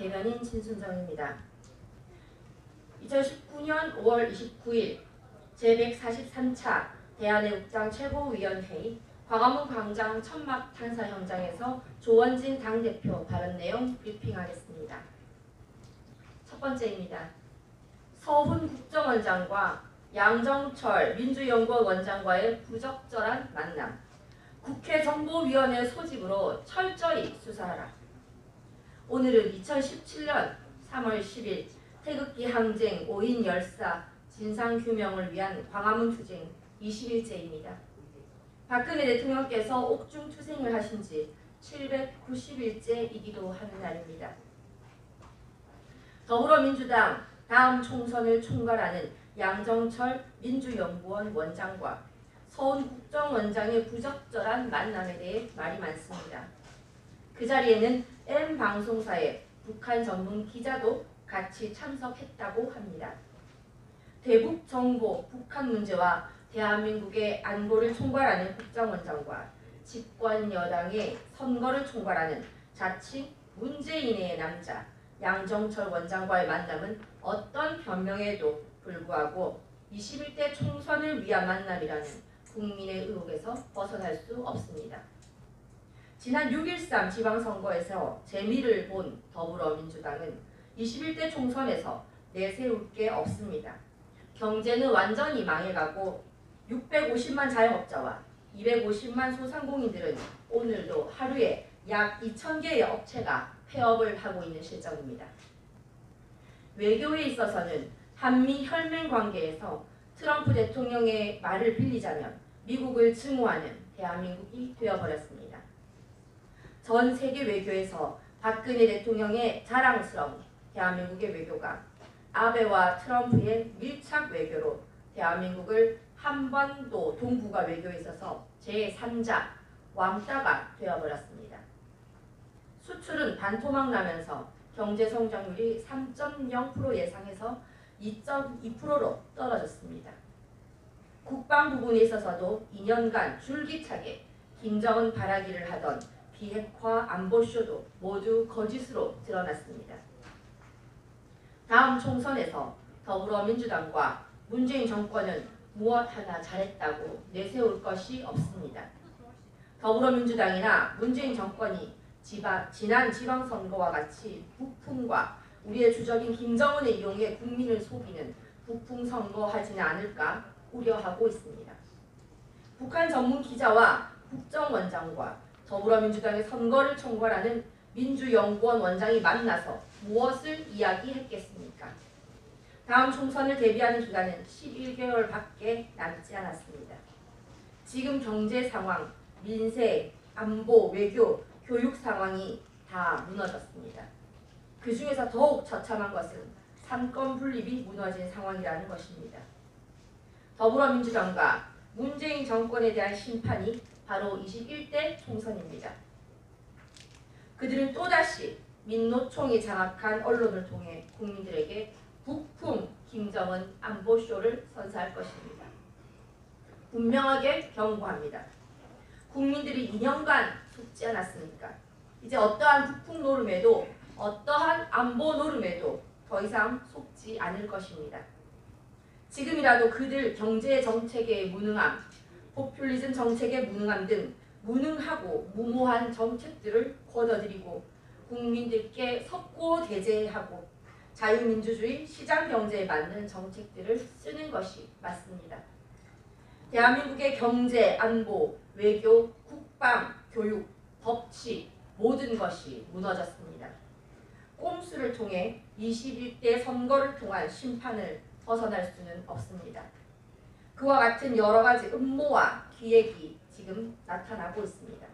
대변인 신순정입니다. 2019년 5월 29일 제143차 대한애국당 최고위원회의 광화문 광장 천막 탄사 현장에서 조원진 당대표 발언 내용 브리핑하겠습니다. 첫 번째입니다. 서훈 국정원장과 양정철 민주연구원 원장과의 부적절한 만남. 국회 정보위원회 소집으로 철저히 수사하라. 오늘은 2017년 3월 10일 태극기 항쟁 5인 열사 진상규명을 위한 광화문 투쟁 20일째입니다. 박근혜 대통령께서 옥중 투쟁을 하신 지 790일째이기도 하는 날입니다. 더불어민주당 다음 총선을 총괄하는 양정철 민주연구원 원장과 서훈 국정원장의 부적절한 만남에 대해 말이 많습니다. 그 자리에는 M방송사의 북한 전문 기자도 같이 참석했다고 합니다. 대북 정보 북한 문제와 대한민국의 안보를 총괄하는 국정원장과 집권 여당의 선거를 총괄하는 자칭 문재인의 남자 양정철 원장과의 만남은 어떤 변명에도 불구하고 21대 총선을 위한 만남이라는 국민의 의혹에서 벗어날 수 없습니다. 지난 6.13 지방선거에서 재미를 본 더불어민주당은 21대 총선에서 내세울 게 없습니다. 경제는 완전히 망해가고 650만 자영업자와 250만 소상공인들은 오늘도 하루에 약 2,000개의 업체가 폐업을 하고 있는 실정입니다. 외교에 있어서는 한미 혈맹 관계에서 트럼프 대통령의 말을 빌리자면 미국을 증오하는 대한민국이 되어버렸습니다. 전 세계 외교에서 박근혜 대통령의 자랑스러운 대한민국의 외교가 아베와 트럼프의 밀착 외교로 대한민국을 한반도 동북아 외교에 있어서 제3자 왕따가 되어버렸습니다. 수출은 반토막 나면서 경제 성장률이 3.0% 예상해서 2.2%로 떨어졌습니다. 국방 부분에 있어서도 2년간 줄기차게 김정은 바라기를 하던 비핵화 안보쇼도 모두 거짓으로 드러났습니다. 다음 총선에서 더불어민주당과 문재인 정권은 무엇 하나 잘했다고 내세울 것이 없습니다. 더불어민주당이나 문재인 정권이 지난 지방선거와 같이 북풍과 우리의 주적인 김정은을 이용해 국민을 속이는 북풍선거 하지는 않을까 우려하고 있습니다. 북한 전문 기자와 국정원장과 더불어민주당의 선거를 총괄하는 민주연구원 원장이 만나서 무엇을 이야기했겠습니까? 다음 총선을 대비하는 기간은 11개월밖에 남지 않았습니다. 지금 경제 상황, 민생, 안보, 외교, 교육 상황이 다 무너졌습니다. 그 중에서 더욱 처참한 것은 삼권 분립이 무너진 상황이라는 것입니다. 더불어민주당과 문재인 정권에 대한 심판이 바로 21대 총선입니다. 그들은 또다시 민노총이 장악한 언론을 통해 국민들에게 북풍 김정은 안보쇼를 선사할 것입니다. 분명하게 경고합니다. 국민들이 2년간 속지 않았습니까? 이제 어떠한 북풍 노름에도 어떠한 안보 노름에도 더 이상 속지 않을 것입니다. 지금이라도 그들 경제 정책의 무능함, 포퓰리즘 정책의 무능함 등 무능하고 무모한 정책들을 걷어들이고 국민들께 석고대죄하고 자유민주주의 시장경제에 맞는 정책들을 쓰는 것이 맞습니다. 대한민국의 경제, 안보, 외교, 국방, 교육, 법치 모든 것이 무너졌습니다. 꼼수를 통해 21대 선거를 통한 심판을 벗어날 수는 없습니다. 그와 같은 여러 가지 음모와 기획이 지금 나타나고 있습니다.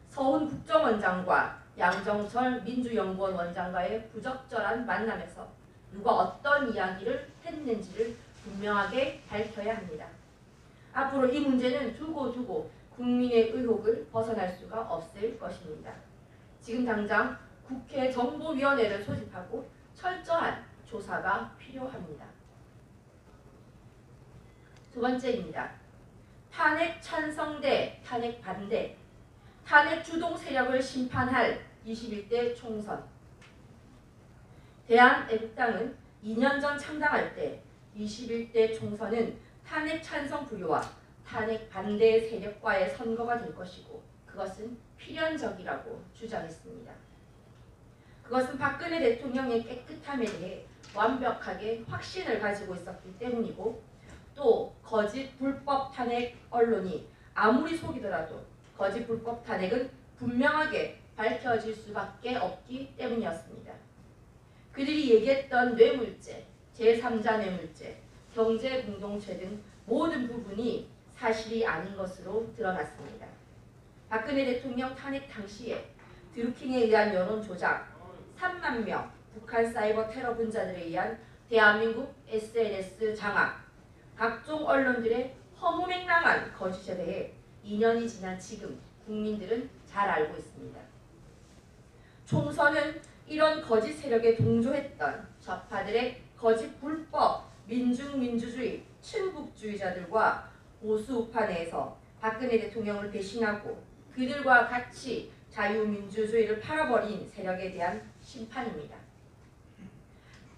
서훈 국정원장과 양정철 민주연구원 원장과의 부적절한 만남에서 누가 어떤 이야기를 했는지를 분명하게 밝혀야 합니다. 앞으로 이 문제는 두고 국민의 의혹을 벗어날 수가 없을 것입니다. 지금 당장 국회 정보위원회를 소집하고 철저한 조사가 필요합니다. 두 번째입니다. 탄핵 찬성 대 탄핵 반대, 탄핵 주동 세력을 심판할 21대 총선. 대한애국당은 2년 전 창당할 때 21대 총선은 탄핵 찬성 부류와 탄핵 반대 세력과의 선거가 될 것이고 그것은 필연적이라고 주장했습니다. 그것은 박근혜 대통령의 깨끗함에 대해 완벽하게 확신을 가지고 있었기 때문이고 또 거짓 불법 탄핵 언론이 아무리 속이더라도 거짓 불법 탄핵은 분명하게 밝혀질 수밖에 없기 때문이었습니다. 그들이 얘기했던 뇌물죄, 제3자 뇌물죄, 경제공동체 등 모든 부분이 사실이 아닌 것으로 드러났습니다. 박근혜 대통령 탄핵 당시에 드루킹에 의한 여론 조작, 3만 명 북한 사이버 테러 분자들에 의한 대한민국 SNS 장악, 각종 언론들의 허무맹랑한 거짓에 대해 2년이 지난 지금 국민들은 잘 알고 있습니다. 총선은 이런 거짓 세력에 동조했던 좌파들의 거짓 불법 민중민주주의 친북주의자들과 보수 우파 내에서 박근혜 대통령을 배신하고 그들과 같이 자유민주주의를 팔아버린 세력에 대한 심판입니다.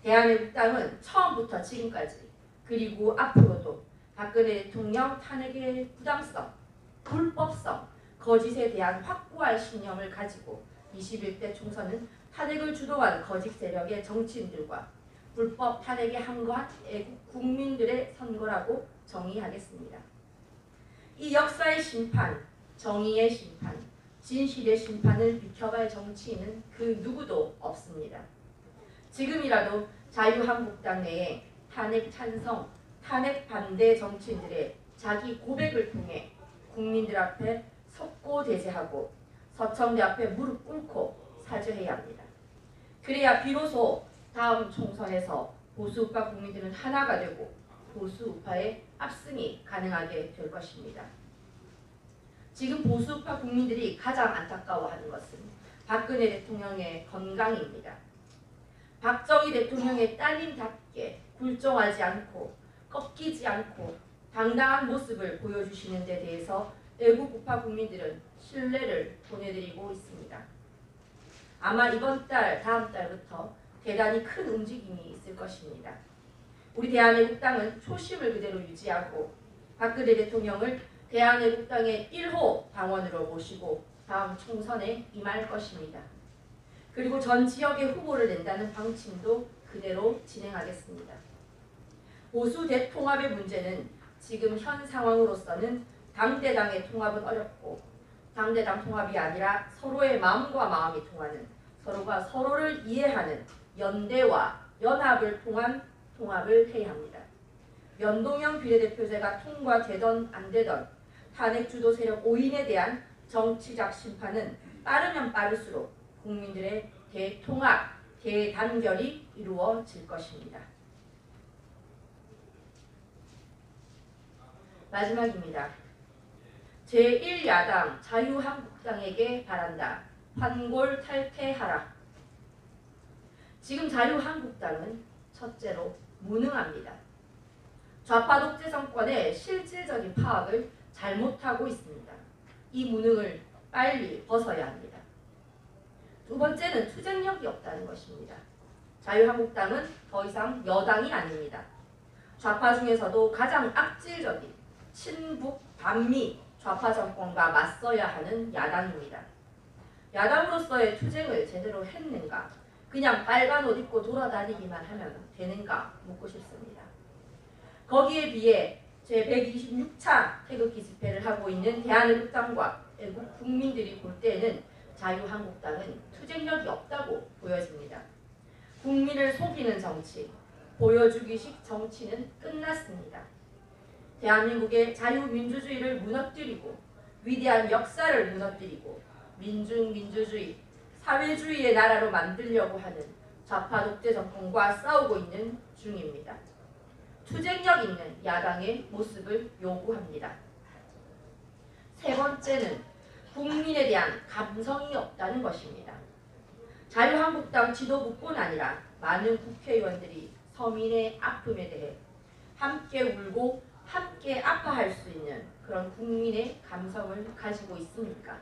대한애국당은 처음부터 지금까지 그리고 앞으로도 박근혜 대통령 탄핵의 부당성, 불법성, 거짓에 대한 확고한 신념을 가지고 21대 총선은 탄핵을 주도한 거짓 세력의 정치인들과 불법 탄핵에 항거한 애국 국민들의 선거라고 정의하겠습니다. 이 역사의 심판, 정의의 심판, 진실의 심판을 비켜갈 정치인은 그 누구도 없습니다. 지금이라도 자유한국당 내에 탄핵 찬성, 탄핵 반대 정치인들의 자기 고백을 통해 국민들 앞에 석고대죄하고 서청대 앞에 무릎 꿇고 사죄해야 합니다. 그래야 비로소 다음 총선에서 보수우파 국민들은 하나가 되고 보수우파의 압승이 가능하게 될 것입니다. 지금 보수우파 국민들이 가장 안타까워하는 것은 박근혜 대통령의 건강입니다. 박정희 대통령의 딸님답게 굴종하지 않고 꺾이지 않고 당당한 모습을 보여주시는 데 대해서 애국우파 국민들은 신뢰를 보내드리고 있습니다. 아마 이번 달, 다음 달부터 대단히 큰 움직임이 있을 것입니다. 우리 대한애국당은 초심을 그대로 유지하고 박근혜 대통령을 대한애국당의 1호 당원으로 모시고 다음 총선에 임할 것입니다. 그리고 전 지역의 후보를 낸다는 방침도 그대로 진행하겠습니다. 보수 대통합의 문제는 지금 현 상황으로서는 당대당의 통합은 어렵고 당대당 통합이 아니라 서로의 마음과 마음이 통하는 서로가 서로를 이해하는 연대와 연합을 통한 통합을 해야 합니다. 연동형 비례대표제가 통과되던 안 되던 탄핵 주도 세력 5인에 대한 정치적 심판은 빠르면 빠를수록 국민들의 대통합, 대단결이 이루어질 것입니다. 마지막입니다. 제1야당 자유한국당에게 바란다. 환골 탈퇴하라. 지금 자유한국당은 첫째로 무능합니다. 좌파 독재 정권의 실질적인 파악을 잘못하고 있습니다. 이 무능을 빨리 벗어야 합니다. 두 번째는 투쟁력이 없다는 것입니다. 자유한국당은 더 이상 여당이 아닙니다. 좌파 중에서도 가장 악질적인 친북, 반미, 좌파 정권과 맞서야 하는 야당입니다. 야당으로서의 투쟁을 제대로 했는가? 그냥 빨간 옷 입고 돌아다니기만 하면 되는가 묻고 싶습니다. 거기에 비해 제126차 태극기 집회를 하고 있는 대한애국당과 애국 국민들이 볼 때에는 자유한국당은 투쟁력이 없다고 보여집니다. 국민을 속이는 정치, 보여주기식 정치는 끝났습니다. 대한민국의 자유민주주의를 무너뜨리고 위대한 역사를 무너뜨리고 민중민주주의, 사회주의의 나라로 만들려고 하는 좌파 독재 정권과 싸우고 있는 중입니다. 투쟁력 있는 야당의 모습을 요구합니다. 세 번째는 국민에 대한 감성이 없다는 것입니다. 자유한국당 지도부뿐 아니라 많은 국회의원들이 서민의 아픔에 대해 함께 울고 함께 아파할 수 있는 그런 국민의 감성을 가지고 있습니까?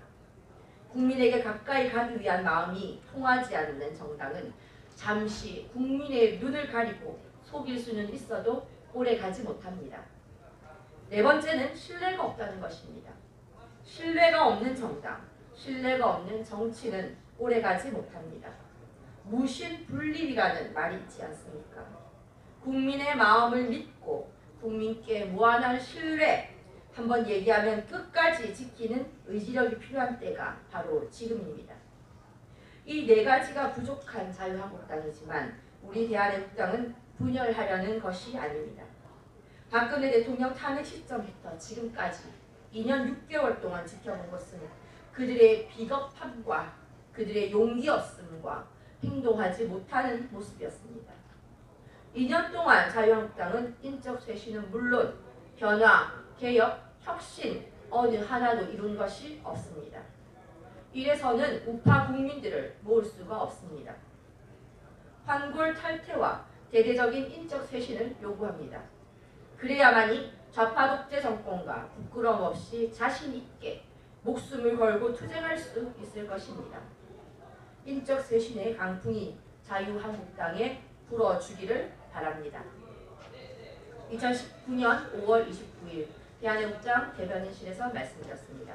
국민에게 가까이 가기 위한 마음이 통하지 않는 정당은 잠시 국민의 눈을 가리고 속일 수는 있어도 오래 가지 못합니다. 네 번째는 신뢰가 없다는 것입니다. 신뢰가 없는 정당, 신뢰가 없는 정치는 오래 가지 못합니다. 무신분립이라는 말이 있지 않습니까? 국민의 마음을 믿고 국민께 무한한 신뢰, 한번 얘기하면 끝까지 지키는 의지력이 필요한 때가 바로 지금입니다. 이 네 가지가 부족한 자유한국당이지만 우리 대한민국당은 분열하려는 것이 아닙니다. 박근혜 대통령 탄핵 시점부터 지금까지 2년 6개월 동안 지켜본 것은 그들의 비겁함과 그들의 용기 없음과 행동하지 못하는 모습이었습니다. 2년 동안 자유한국당은 인적 쇄신은 물론 변화, 개혁, 혁신 어느 하나도 이룬 것이 없습니다. 이래서는 우파 국민들을 모을 수가 없습니다. 환골 탈퇴와 대대적인 인적 쇄신을 요구합니다. 그래야만이 좌파 독재 정권과 부끄럼 없이 자신 있게 목숨을 걸고 투쟁할 수 있을 것입니다. 인적 쇄신의 강풍이 자유한국당에 불어주기를 바랍니다. 2019년 5월 29일 대한민국당 대변인실에서 말씀드렸습니다.